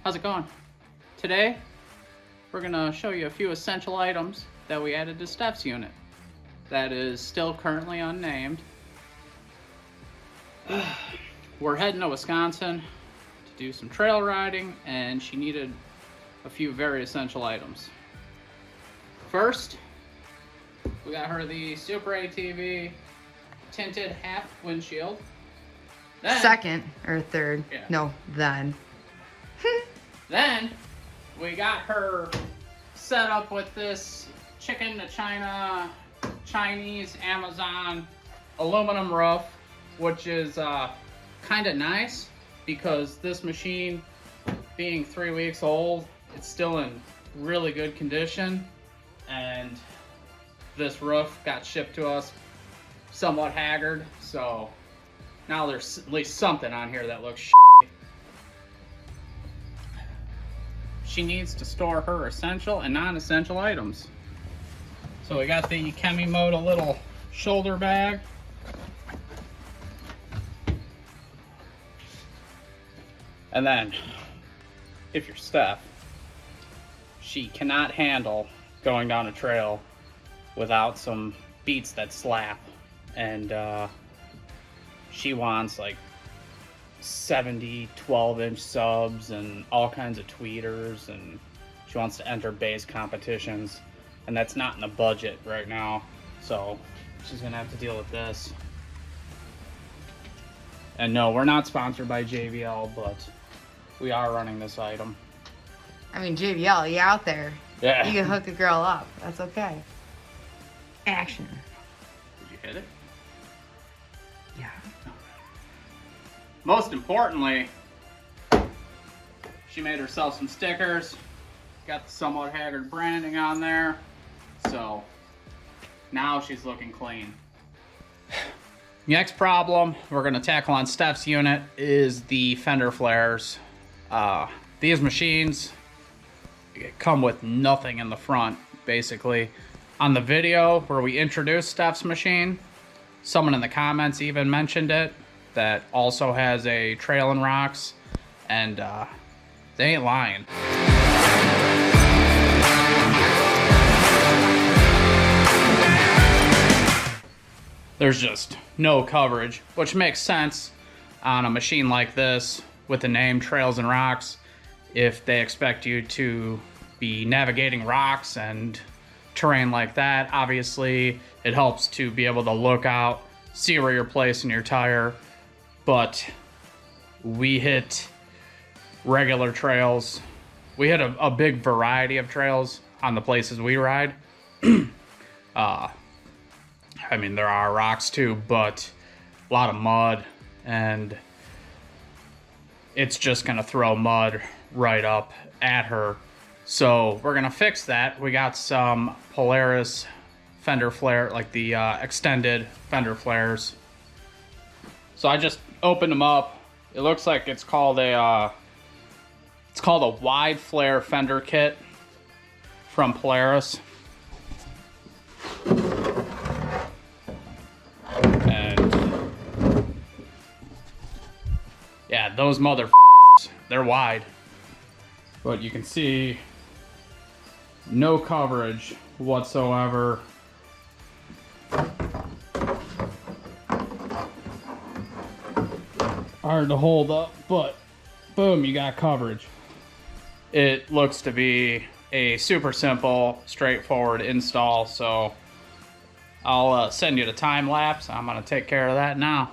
How's it going? Today, we're gonna show you a few essential items that we added to Steph's unit that is still currently unnamed. We're heading to Wisconsin to do some trail riding, and she needed a few very essential items. First, we got her the Super ATV tinted half windshield. Then, second or third. Yeah. No, then. Then we got her set up with this chicken to China, Chinese Amazon aluminum roof, which is kind of nice because this machine, being 3 weeks old, it's still in really good condition, and this roof got shipped to us somewhat haggard, so now there's at least something on here that looks shitty. She needs to store her essential and non-essential items. So we got the Chemimoto little shoulder bag. And then, if you're Steph, she cannot handle going down a trail without some beats that slap. And she wants like 70 12-inch subs and all kinds of tweeters, and she wants to enter bass competitions, and that's not in the budget right now, so she's gonna have to deal with this. And no, we're not sponsored by JBL, but we are running this item. I mean, JBL, you out there. Yeah. You can hook a girl up. That's okay. Action. Did you hit it? Yeah. Most importantly, she made herself some stickers. Got the somewhat haggard branding on there. So now she's looking clean. Next problem we're gonna tackle on Steph's unit is the fender flares. These machines come with nothing in the front, basically. On the video where we introduced Steph's machine, someone in the comments even mentioned it, that also has a trail and rocks, and they ain't lying. There's just no coverage, which makes sense on a machine like this with the name Trails and Rocks. If they expect you to be navigating rocks and terrain like that, obviously it helps to be able to look out, see where you're placing your tire. But we hit regular trails. We hit a big variety of trails on the places we ride. I mean, there are rocks too, but a lot of mud, and it's just gonna throw mud right up at her. So we're gonna fix that. We got some Polaris fender flare, like the extended fender flares. So I just opened them up. It looks like it's called a wide flare fender kit from Polaris. And yeah, those motherfuckers, they're wide. But you can see no coverage whatsoever. Hard to hold up, but boom, you got coverage. It looks to be a super simple, straightforward install, so I'll send you the time lapse. I'm gonna take care of that now.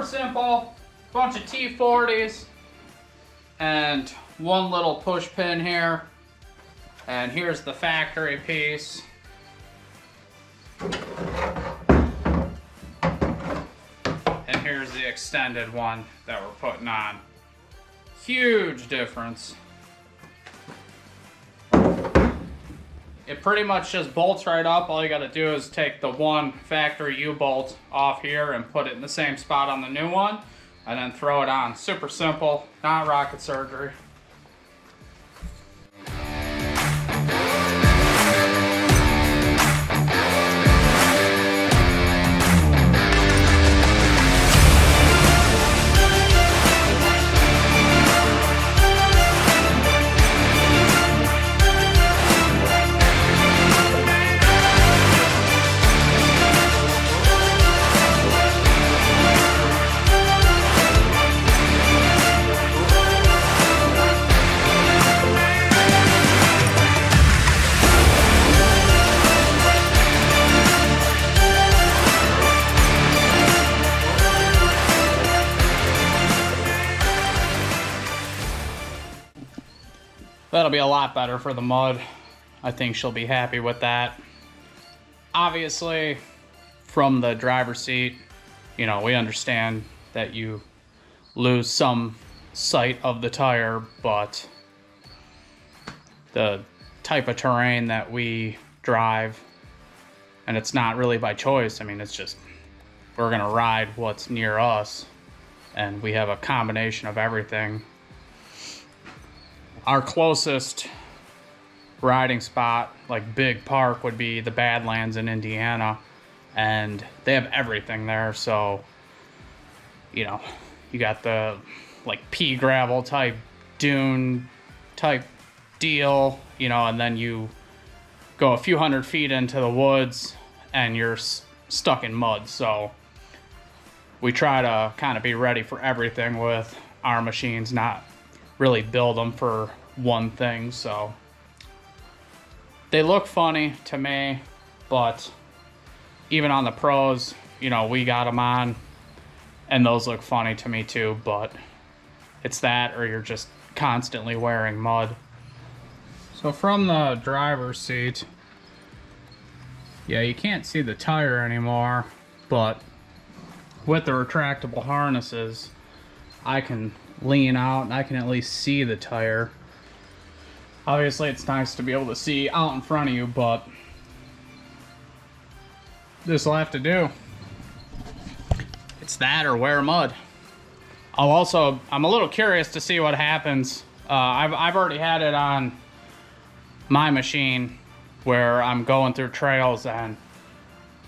Simple, bunch of T40s and one little push pin here, and here's the factory piece. And here's the extended one that we're putting on. Huge difference. It pretty much just bolts right up. All you gotta do is take the one factory U-bolt off here and put it in the same spot on the new one, and then throw it on. Super simple, not rocket surgery. That'll be a lot better for the mud. I think she'll be happy with that. Obviously, from the driver's seat, you know, we understand that you lose some sight of the tire, but the type of terrain that we drive, and it's not really by choice. I mean, it's just, we're gonna ride what's near us, and we have a combination of everything. Our closest riding spot, like big park, would be the Badlands in Indiana, and they have everything there. So, you know, you got the like pea gravel type dune type deal, you know, and then you go a few hundred feet into the woods and you're stuck in mud. So we try to kind of be ready for everything with our machines, not really build them for one thing. So they look funny to me, but even on the pros, you know, we got them on and those look funny to me too, but it's that or you're just constantly wearing mud. So from the driver's seat, yeah, you can't see the tire anymore, but with the retractable harnesses, I can lean out and I can at least see the tire. Obviously, it's nice to be able to see out in front of you, but this will have to do. It's that or wear mud. I'm a little curious to see what happens. I've already had it on my machine where I'm going through trails and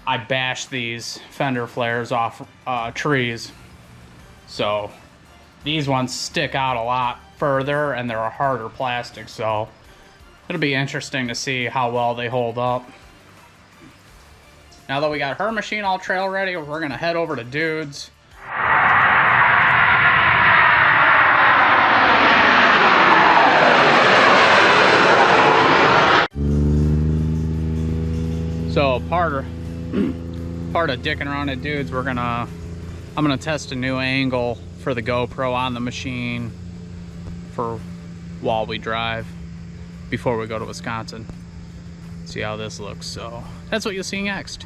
I bash these fender flares off trees. So these ones stick out a lot further and they're a harder plastic, so it'll be interesting to see how well they hold up. Now that we got her machine all trail ready, we're gonna head over to Dude's. So part of dicking around at Dude's, I'm gonna test a new angle for the GoPro on the machine for while we drive before we go to Wisconsin. See how this looks. So that's what you'll see next.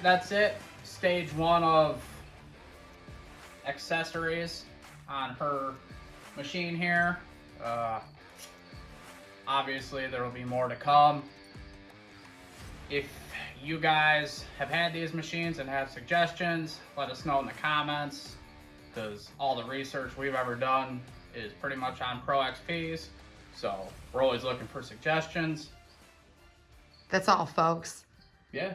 that's it. Stage 1 of accessories on her machine here. Obviously there will be more to come. If you guys have had these machines and have suggestions, let us know in the comments, because all the research we've ever done is pretty much on Pro XPs, so we're always looking for suggestions. That's all, folks. Yeah.